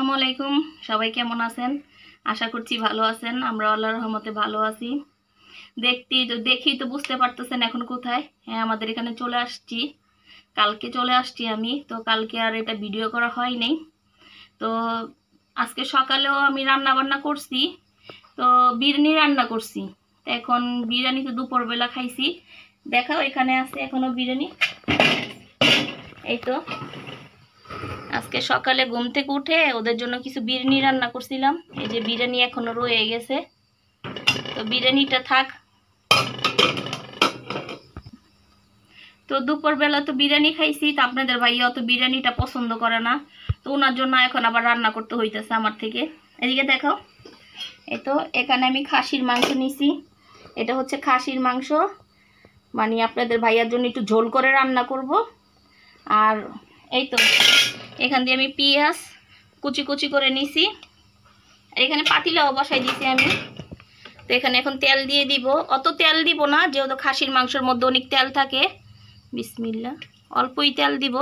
আসসালামু আলাইকুম। সবাই কেমন আছেন? আশা করছি ভালো আছেন। আমরা আল্লাহর রহমতে ভালো আছি। দেখি তো বুঝতে পারতেছেন এখন কোথায়। হ্যাঁ, আমাদের এখানে চলে আসছি। কালকে চলে আসছি আমি, তো কালকে আর এটা ভিডিও করা হয়নি। তো আজকে সকালেও আমি রান্না বান্না করছি, তো বিরিয়ানি রান্না করছি। তো এখন বিরিয়ানি তো দুপুরবেলা খাইছি। দেখাও, এখানে আছে এখনো বিরিয়ানি। এই তো আজকে সকালে ঘুম থেকে উঠে ওদের জন্য কিছু বিরিয়ানি রান্না করছিলাম। এই যে বিরিয়ানি এখনো রয়ে গেছে, তো বিরিয়ানিটা থাক। তো দুপুরবেলা তো বিরিয়ানি খাইছি, তো আপনাদের ভাইয়া অত বিরিয়ানিটা পছন্দ করে না, তো ওনার জন্য এখন আবার রান্না করতে হইতেছে আমার থেকে। এদিকে দেখাও, এই তো এখানে আমি খাসির মাংস নিছি। এটা হচ্ছে খাসির মাংস, মানে আপনাদের ভাইয়ার জন্য একটু ঝোল করে রান্না করব। আর এই তো এখান দিয়ে আমি পেঁয়াজ কুচি কুচি করে নিছি। এখানে পাতিলাও বসাই দিছি আমি। তো এখানে এখন তেল দিয়ে দিব। অত তেল দিব না, যেহেতু খাসির মাংসের মধ্যে অনেক তেল থাকে। বিসমিল্লাহ, অল্পই তেল দিব।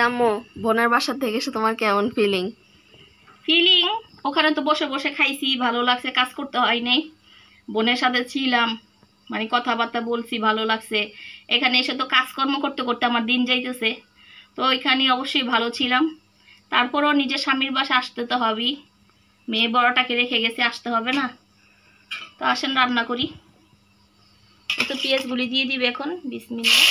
আম্মু, বোনের বাসা থেকে এসে তোমার কেমন ফিলিং? ওখানে তো বসে বসে খাইছি, ভালো লাগছে, কাজ করতে হয় নাই। বোনের সাথে ছিলাম, মানে কথাবার্তা বলছি, ভালো লাগছে। এখানে এসে তো কাজকর্ম করতে করতে আমার দিন যাইতেছে, তো ওইখানে অবশ্যই ভালো ছিলাম। তারপরও নিজের স্বামীর বাসা আসতে তো হবেই, মেয়ে বড়টাকে রেখে গেছে, আসতে হবে না? তো আসেন রান্না করি। তো পেঁয়াজগুলি দিয়ে দিবে এখন। বিসমিল্লাহ।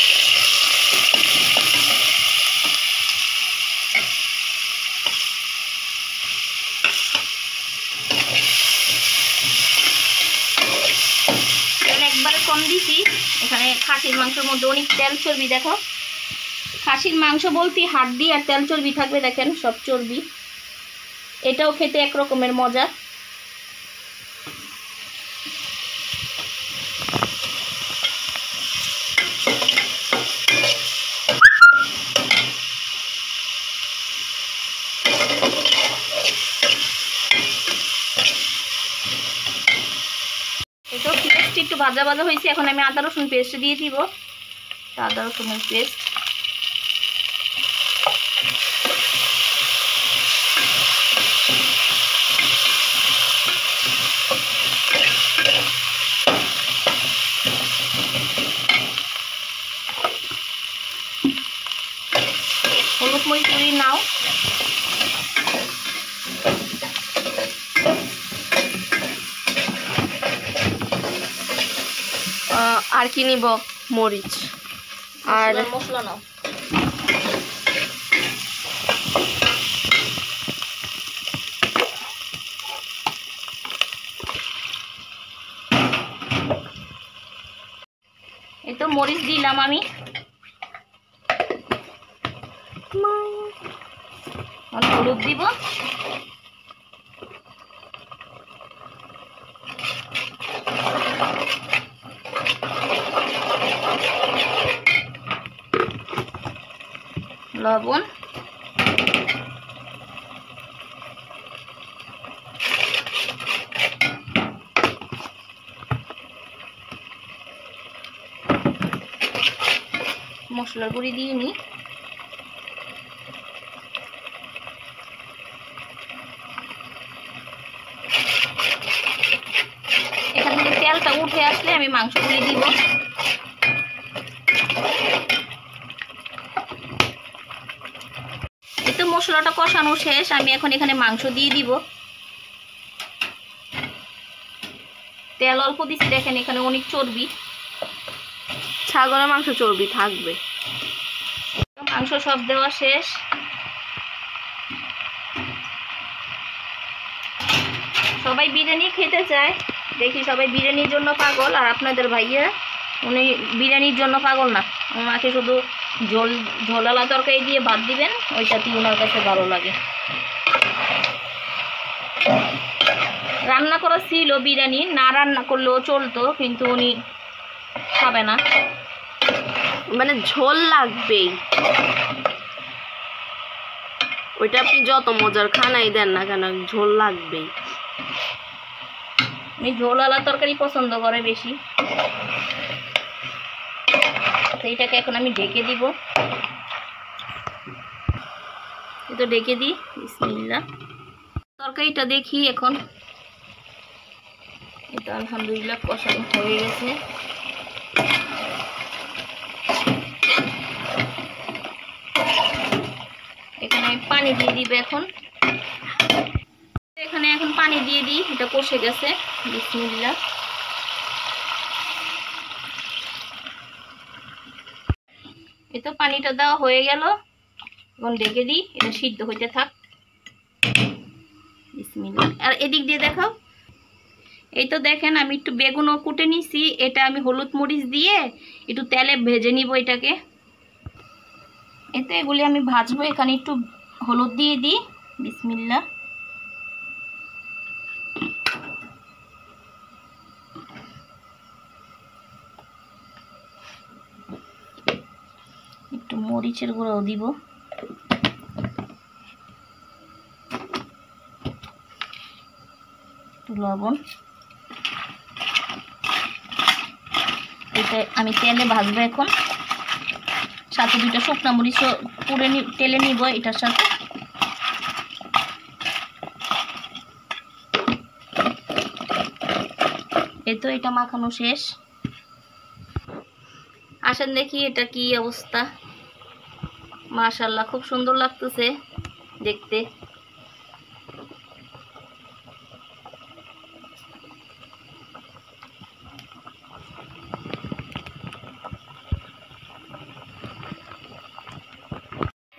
একবারে কম দিছি। এখানে খাসির মাংসের মধ্যে অনেক তেল চর্বি। দেখো, খাসির মাংস বলতে হাড্ডি আর তেল চর্বি থাকবে, দেখেন সব চর্বি। এটাও খেতে এক রকমের মজা। এই তো পেস্ট একটু ভাজা ভাজা হয়েছে, এখন আমি আদা রসুন পেস্ট দিয়ে দিব। আদা রসুনের পেস্ট, হলুদ মরিচ গুঁড়ি নাও। আর কি নিব? মরিচ আর মশলা নাও। এই তো মরিচ দিলাম আমি। হলুদ দিব। লবণ। মশলার গুঁড়ি দিয়ে নিই। এখান থেকে তেলটা উঠে আসলে আমি মাংসগুলি দিব। এই তো মশলাটা কষানো শেষ, আমি এখন এখানে মাংস দিয়ে দিব। তেল অল্প দিচ্ছি, দেখেন এখানে অনেক চর্বি। ছাগলের মাংস চর্বি থাকবে। মাংস সব দেওয়া শেষ। সবাই বিরিয়ানি খেতে চায়, দেখি সবাই বিরিয়ানির জন্য পাগল। আর আপনাদের ভাইয়া উনি বিরিয়ানির জন্য পাগল না, ওনাকে শুধু ঝোলালা তরকারি দিয়ে ভাত দিবেন, ওইটাতেই ওনার কাছে ভালো লাগে। রান্না করা ছিল বিরিয়ানি, না রান্না করলেও চলতো, কিন্তু উনি খাবে না, মানে ঝোল লাগবেই। ওইটা আপনি যত মজার খানাই দেন না কেন, ঝোল লাগবেই। আমি ঝোলওয়ালা তরকারি পছন্দ করে বেশি। তো এইটাকে এখন আমি ঢেকে দিব। তো ঢেকে দিই। বিসমিল্লাহ। তরকারিটা দেখি এখন। এটা আলহামদুলিল্লাহ কষানো হয়ে গেছে। এখানে আমি পানি দিয়ে দিব এখন। এখানে এখন পানি দিয়ে দিই, এটা কষে গেছে। বিসমিল্লাহ। এই তো পানিটা দেওয়া হয়ে গেল, এখন ঢেকে দিই, এটা সিদ্ধ হইতে থাক। বিসমিল্লাহ। আর এদিক দিয়ে দেখাও। এই তো দেখেন আমি একটু বেগুনও কুটে নিছি, এটা আমি হলুদ মরিচ দিয়ে একটু তেলে ভেজে নিব এটাকে। এতে এগুলি আমি ভাজবো। এখানে একটু হলুদ দিয়ে দিই। বিসমিল্লাহ। একটু মরিচের গুঁড়াও দিব। একটু লবণ। এটা আমি তেলে ভাজবো এখন। সাথে দুইটা শুকনো মরিচও পুড়ে তেলে নিব এটার সাথে। এই তো এটা মাখানো শেষ। আসেন দেখি এটা কি অবস্থা। মাশাআল্লাহ, খুব সুন্দর লাগতেছে দেখতে।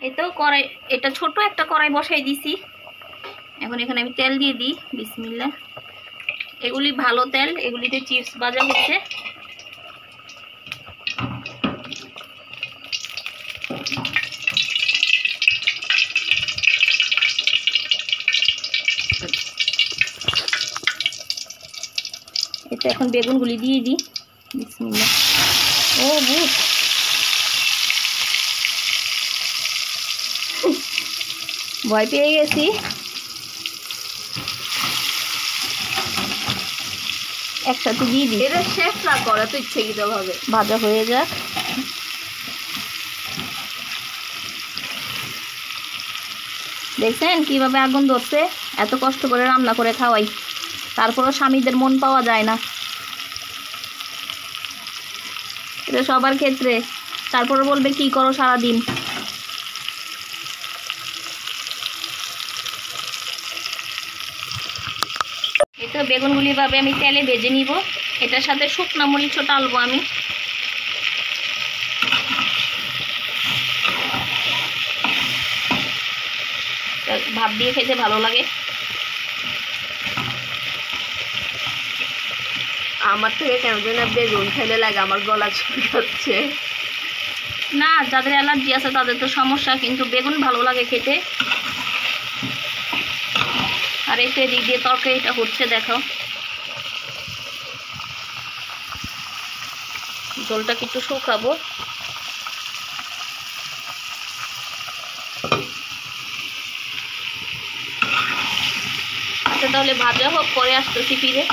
এই তো কড়াই, এটা ছোট একটা কড়াই বসাই দিছি। এখন এখানে আমি তেল দিয়ে দিই। বিসমিল্লাহ। এগুলি ভালো তেল, এগুলিতে চিপস ভাজা হচ্ছে। এতে এখন বেগুনগুলি দিয়ে দিই। বিসমিল্লাহ। ও বুঝ, ভয় পেয়ে গেছি। একসাথে দিয়ে দিই। এটা শেষ না করা তো ইচ্ছাকৃত ভাবে ভাজা হয়ে যাক। দেখছেন কিভাবে আগুন ধরছে? এত কষ্ট করে রান্না করে খাওয়াই, তারপরও স্বামীদের মন পাওয়া যায় না। এটা সবার ক্ষেত্রে। তারপরে বলবে কি করো সারাদিন। এই তো বেগুনগুলি ভাবে আমি তেলে ভেজে নিব। এটার সাথে শুকনো মরিচও টালবো আমি। ভাত দিয়ে খেতে ভালো লাগে। আমার থেকে কেন যেন বেগুন খাইলে লাগে আমার গলা চুলকাচ্ছে। না, যাদের অ্যালার্জি আছে তাদের তো সমস্যা, কিন্তু বেগুন ভালো লাগে খেতে। আর এই তো এদিক দিয়ে তরকারিটা হচ্ছে, দেখো। ঝোলটা একটু শুকাবো। আচ্ছা তাহলে ভাজা হোক, পরে আসতেছি ফিরে।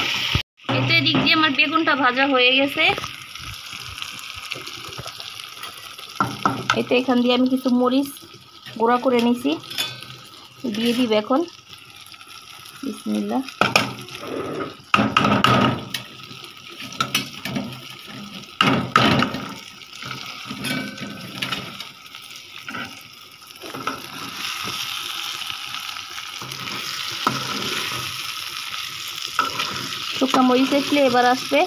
এই তো এদিক দিয়ে আমার বেগুনটা ভাজা হয়ে গেছে। এই তো এখান দিয়ে আমি কিছু মরিচ গুঁড়া করে নিছি, দিয়ে দিব এখন। বিসমিল্লাহ। শুকনো মরিচের ফ্লেভার আসবে।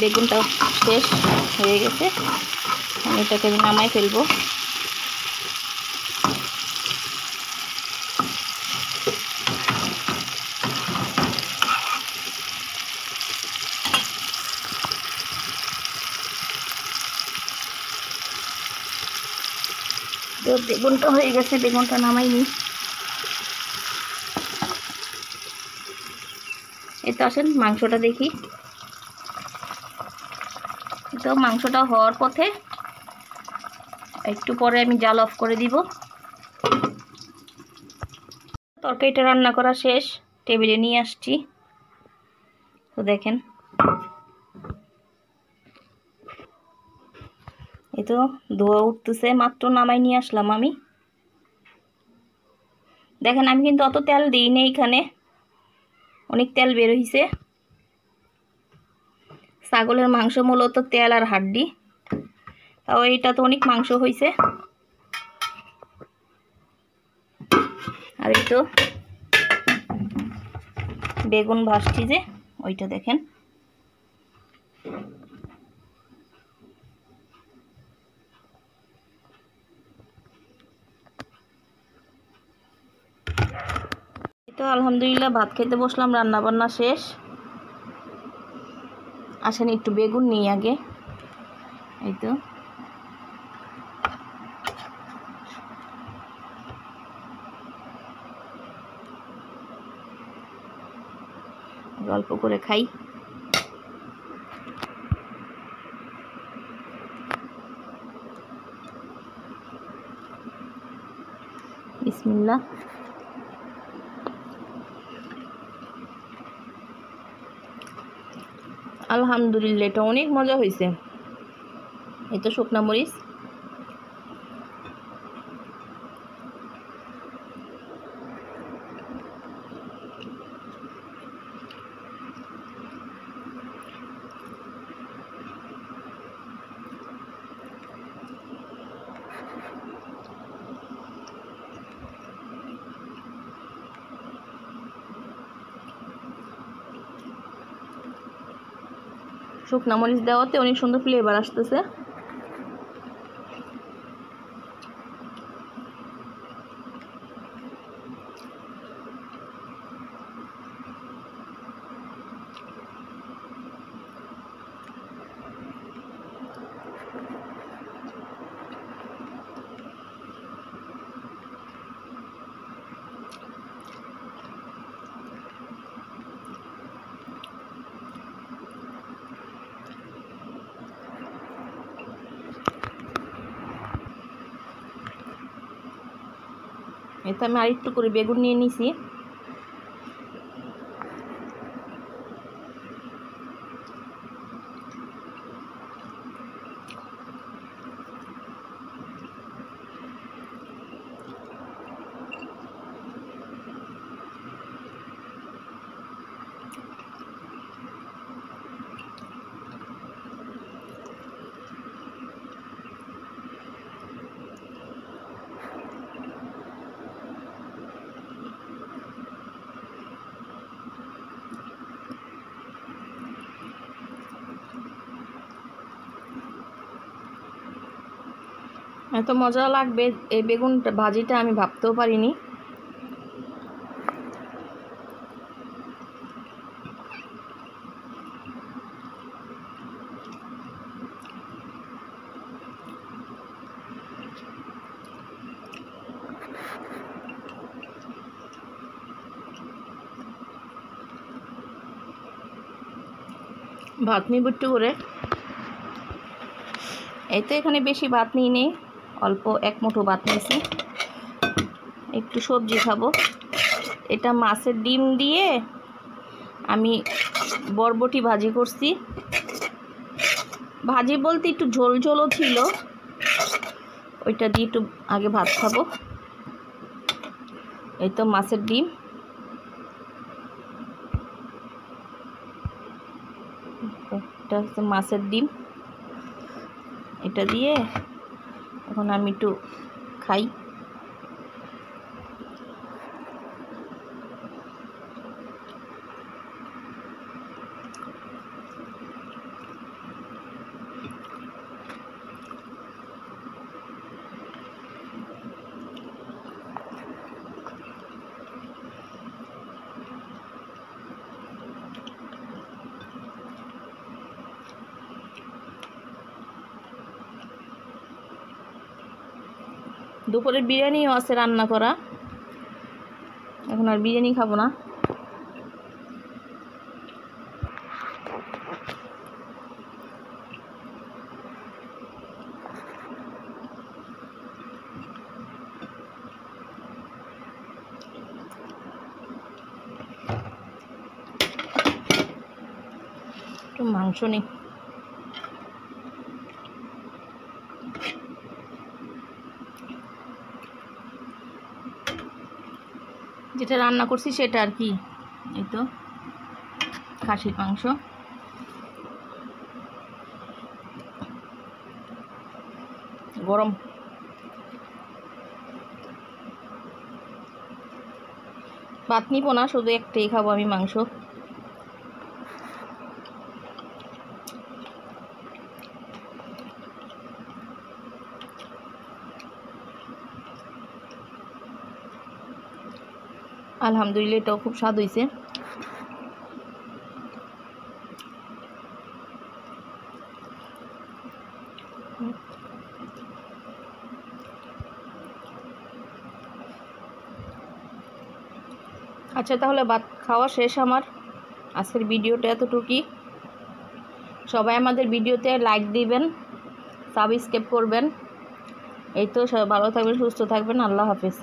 বেগুনটা শেষ হয়ে গেছে, আমি এটাকে নামাই ফেলবো। তো বেগুনটা হয়ে গেছে, বেগুনটা নামাই নি। এই তো আসেন মাংসটা দেখি। তো মাংসটা হওয়ার পথে। একটু পরে আমি জাল অফ করে দিব। তরকারিটা রান্না করা শেষ, টেবিলে নিয়ে আসছি। তো দেখেন, এই তো ধোয়া উঠতেছে, মাত্র নামাই নিয়ে আসলাম আমি। দেখেন আমি কিন্তু অত তেল দিইনি, এখানে অনেক তেল বের হইছে। ছাগলের মাংস মূলত তেল আর হাড্ডি, তাও এইটা তো অনেক মাংস হইছে। আর এই তো বেগুন ভাজছি যে, ওইটা দেখেন। তো আলহামদুলিল্লাহ ভাত খেতে বসলাম, রান্না বান্না শেষ। আসেন একটু বেগুন নিই আগে। এই তো অল্প করে খাই। বিসমিল্লাহ। আলহামদুলিল্লাহ, এটা অনেক মজা হয়েছে। এই তো শুকনা মরিচ, শুকনা মরিচ দেওয়াতে অনেক সুন্দর ফ্লেভার আসতেছে। এতে আমি আরেকটু করে বেগুন নিয়ে নিছি। এত মজা লাগবে এই বেগুন ভাজিটা, আমি ভাবতেও পারিনি। ভাত নিব একটু করে। এই তো এখানে বেশি ভাত নিই নেই, অল্প এক মুঠো ভাত নিয়েছি। একটু সবজি খাবো। এটা মাছের ডিম দিয়ে আমি বরবটি ভাজি করছি। ভাজি বলতে একটু ঝোল ঝোলও ছিল, ওইটা দিয়ে একটু আগে ভাত খাবো। এই তো মাছের ডিম, এটা হচ্ছে মাছের ডিম। এটা দিয়ে এখন আমি একটু খাই। দুপুরের বিরিয়ানিও আছে রান্না করা, এখন আর বিরিয়ানি খাবো না। একটু মাংস নেই। যেটা রান্না করছি সেটা আর কি, এই তো খাসির মাংস। গরম। ভাত নিব না, শুধু একটাই খাবো আমি, মাংস। আলহামদুলিল্লাহ, এটাও খুব স্বাদ হয়েছে। আচ্ছা, তাহলে ভাত খাওয়া শেষ আমার। আজকের ভিডিওটা এতটুকুই। সবাই আমাদের ভিডিওতে লাইক দিবেন, সাবস্ক্রাইব করবেন। এই তো, সবাই ভালো থাকবেন, সুস্থ থাকবেন। আল্লাহ হাফেজ।